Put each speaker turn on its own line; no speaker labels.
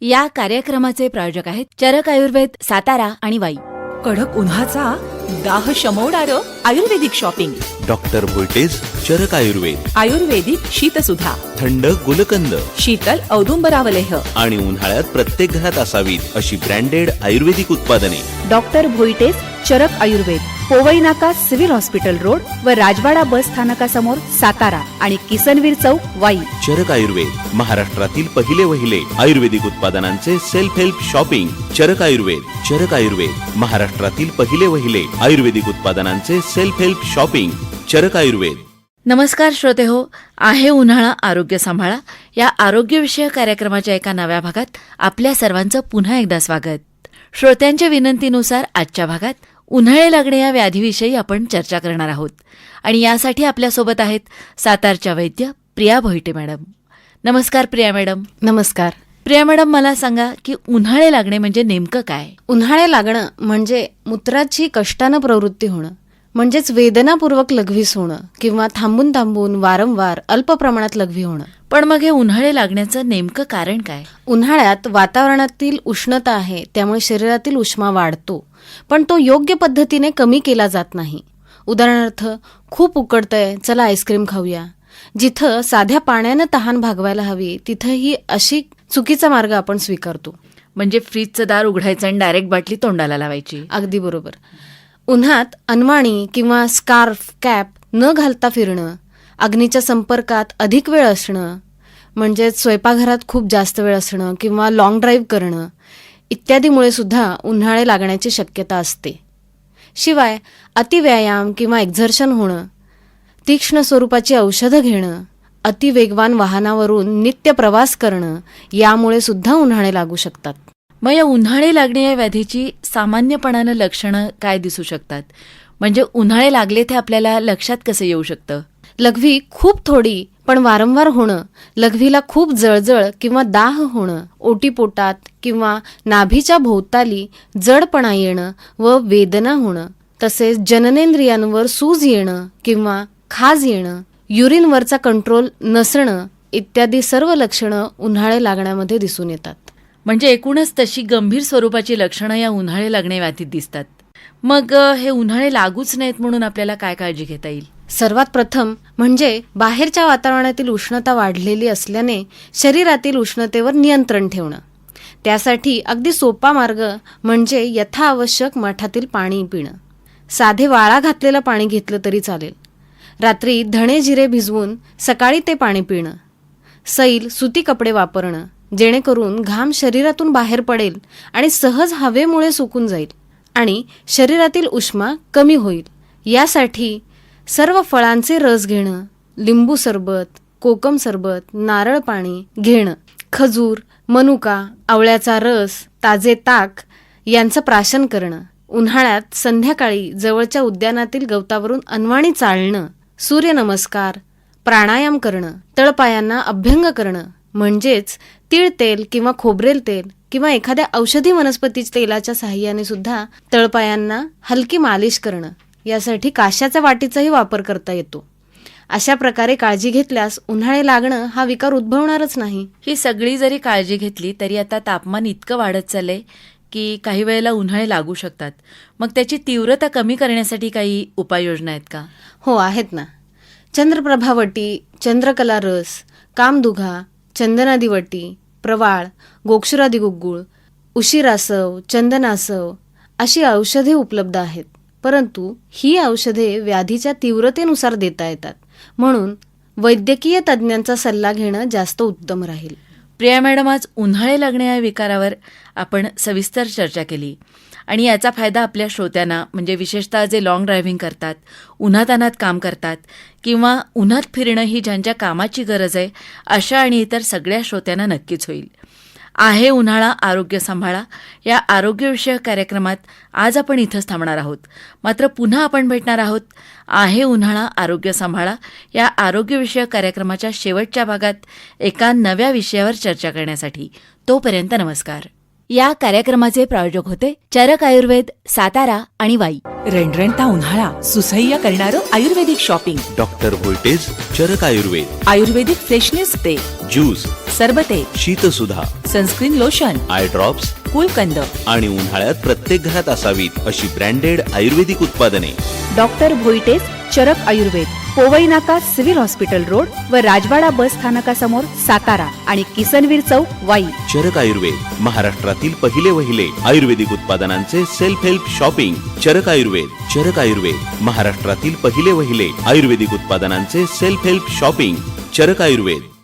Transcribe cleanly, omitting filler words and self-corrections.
या कार्यक्रमाचे प्रायोजक आहेत चरक आयुर्वेद, सातारा आणि वाई.
कडक उन्हाचा दाह शमवणारं आयुर्वेदिक शॉपिंग.
डॉक्टर व्होल्टेज चरक आयुर्वेद,
आयुर्वेदिक शीतसुधा,
थंड गुलकंद
शीतल औदुंबरावलेह.
आणि उन्हाळ्यात प्रत्येक घरात असावीत अशी ब्रँडेड आयुर्वेदिक उत्पादने.
डॉक्टर भोईटेस चरक आयुर्वेद, पोवई नाका सिव्हिल हॉस्पिटल रोड व राजवाडा बस स्थानकासमोर सातारा आणि किसनवीर चौक वाई.
चरक आयुर्वेद, महाराष्ट्रातील वहिले आयुर्वेदिक उत्पादनांचे सेल्फ हेल्प शॉपिंग. चरक आयुर्वेद, चरक आयुर्वेद, महाराष्ट्रातील वहिले आयुर्वेदिक उत्पादनांचे सेल्फ हेल्प शॉपिंग. चरक आयुर्वेद.
नमस्कार श्रोते हो, आहे उन्हाळा आरोग्य सांभाळा या आरोग्यविषयक कार्यक्रमाच्या एका नव्या भागात आपल्या सर्वांचं पुन्हा एकदा स्वागत. श्रोत्यांच्या विनंतीनुसार आजच्या भागात उन्हाळे लागणे या व्याधीविषयी आपण चर्चा करणार आहोत आणि यासाठी आपल्यासोबत आहेत सातारच्या वैद्य प्रिया भोईटे मॅडम. नमस्कार प्रिया मॅडम.
नमस्कार.
प्रिया मॅडम, मला सांगा की उन्हाळे लागणे म्हणजे नेमकं काय?
उन्हाळे लागणं म्हणजे मूत्राची कष्टानं प्रवृत्ती होणं, म्हणजेच वेदनापूर्वक लघवीस होणं किंवा थांबून थांबून वारंवार अल्प प्रमाणात लघवी होणं.
पण मग हे उन्हाळे लागण्याचं नेमकं कारण काय?
उन्हाळ्यात वातावरणातील उष्णता आहे, त्यामुळे शरीरातील उष्मा वाढतो, पण तो योग्य पद्धतीने कमी केला जात नाही. उदाहरणार्थ, खूप उकडतंय, चला आईस्क्रीम खाऊया. जिथं साध्या पाण्यानं तहान भागवायला हवी तिथंही अशी चुकीचा मार्ग आपण स्वीकारतो.
म्हणजे फ्रीजचं दार उघडायचं आणि डायरेक्ट बाटली तोंडाला लावायची.
अगदी बरोबर. उन्हात अनवाणी किंवा स्कार्फ, कॅप न घालता फिरणं, अग्नीच्या संपर्कात अधिक वेळ असणं, म्हणजेच स्वयंपाकघरात खूप जास्त वेळ असणं किंवा लॉंग ड्राईव्ह करणं इत्यादीमुळे सुद्धा उन्हाळे लागण्याची शक्यता असते. शिवाय अतिव्यायाम किंवा एक्झर्शन होणं, तीक्ष्ण स्वरूपाची औषधं घेणं, अतिवेगवान वाहनावरून नित्य प्रवास करणं यामुळे सुद्धा उन्हाळे लागू शकतात.
मग या उन्हाळे लागणे या व्याधीची सामान्यपणानं लक्षणं काय दिसू शकतात? म्हणजे उन्हाळे लागले ते आपल्याला लक्षात कसं येऊ शकतं?
लघवी खूप थोडी पण वारंवार होणं, लघवीला खूप जळजळ किंवा दाह होणं, ओटीपोटात किंवा नाभीच्या भोवताली जडपणा येणं व वेदना होणं, तसेच जननेंद्रियांवर सूज येणं किंवा खाज येणं, युरिनवरचा कंट्रोल नसणं इत्यादी सर्व लक्षणं उन्हाळे लागण्यामध्ये दिसून येतात.
म्हणजे एकूणच तशी गंभीर स्वरूपाची लक्षणं या उन्हाळे लागणे व्याधीत दिसतात. मग हे उन्हाळे लागूच नयेत म्हणून आपल्याला काय काळजी घेता येईल?
सर्वात प्रथम म्हणजे बाहेरच्या वातावरणातील उष्णता वाढलेली असल्याने शरीरातील उष्णतेवर नियंत्रण ठेवणं. त्यासाठी अगदी सोपा मार्ग म्हणजे यथाआवश्यक माठातील पाणी पिणं. साधे वाळा घातलेलं पाणी घेतलं तरी चालेल. रात्री धणे जिरे भिजवून सकाळी ते पाणी पिणं. सैल सुती कपडे वापरणं, जेणेकरून घाम शरीरातून बाहेर पडेल आणि सहज हवेमुळे सुकून जाईल आणि शरीरातील उष्मा कमी होईल. यासाठी सर्व फळांचे रस घेणं, लिंबू सरबत, कोकम सरबत, नारळ पाणी घेणं, खजूर, मनुका, आवळ्याचा रस, ताजे ताक यांचं प्राशन करणं. उन्हाळ्यात संध्याकाळी जवळच्या उद्यानातील गवतावरून अनवाणी चालणं, सूर्यनमस्कार, प्राणायाम करणं, तळपायांना अभ्यंग करणं, म्हणजेच तीळ तेल किंवा खोबरेल तेल किंवा एखाद्या औषधी वनस्पती तेलाच्या साहाय्याने सुद्धा तळपायांना हलकी मालिश करणं. यासाठी काश्याच्या वाटीचाही वापर करता येतो. अशा प्रकारे काळजी घेतल्यास उन्हाळे लागणं हा विकार उद्भवणारच नाही.
ही सगळी जरी काळजी घेतली तरी आता तापमान इतकं वाढत चाललंय की काही वेळेला उन्हाळे लागू शकतात. मग त्याची तीव्रता कमी करण्यासाठी काही उपाययोजना आहेत का?
हो, आहेत ना. चंद्रप्रभावटी, चंद्रकला रस, कामदुघा, चंदनादिवटी, प्रवाळ, गोक्षुरादी गुग्गुळ, उशिरासव, चंदनासव अशी औषधे उपलब्ध आहेत. परंतु ही औषधे व्याधीच्या तीव्रतेनुसार देता येतात, म्हणून वैद्यकीय तज्ज्ञांचा सल्ला घेणं जास्त उत्तम राहील.
प्रिया मॅडम, आज उन्हाळे लागणे या विकारावर आपण सविस्तर चर्चा केली आणि याचा फायदा आपल्या श्रोत्यांना, म्हणजे विशेषतः जे लाँग ड्रायव्हिंग करतात, उन्हातान्हात काम करतात किंवा उन्हात फिरणं ही ज्यांच्या कामाची गरज आहे अशा आणि इतर सगळ्या श्रोत्यांना नक्कीच होईल. आहे उन्हाळा आरोग्य सांभाळा या आरोग्यविषयक कार्यक्रमात आज आपण इथंच थांबणार आहोत. मात्र पुन्हा आपण भेटणार आहोत आहे उन्हाळा आरोग्य सांभाळा या आरोग्यविषयक कार्यक्रमाच्या शेवटच्या भागात एका नव्या विषयावर चर्चा करण्यासाठी. तोपर्यंत नमस्कार. या कार्यक्रमाचे प्रायोजक होते चरक आयुर्वेद, सातारा आणि वाई.
रणरणता उन्हाळा सुसह्य करणारं आयुर्वेदिक शॉपिंग.
डॉक्टर व्होल्टेज चरक आयुर्वेद.
आयुर्वेदिक फ्रेशनेस स्प्रे,
ज्यूस,
सरबते,
शीतसुधा,
सनस्क्रीन लोशन,
आय ड्रॉप्स
कुलकंद.
आणि उन्हाळ्यात प्रत्येक घरात असावीत अशी ब्रँडेड आयुर्वेदिक उत्पादने.
डॉक्टर भोईटेस चरक आयुर्वेद, पोवई नाका सिव्हिल हॉस्पिटल रोड व राजवाडा बस स्थानकासमोर, सातारा आणि किसनवीर चौक, वाई.
चरक आयुर्वेद, महाराष्ट्रातील पहिले आयुर्वेदिक उत्पादनांचे सेल्फ हेल्प शॉपिंग. चरक आयुर्वेद. चरक आयुर्वेद, महाराष्ट्रातील पहिले आयुर्वेदिक उत्पादनांचे सेल्फ हेल्प शॉपिंग. चरक आयुर्वेद.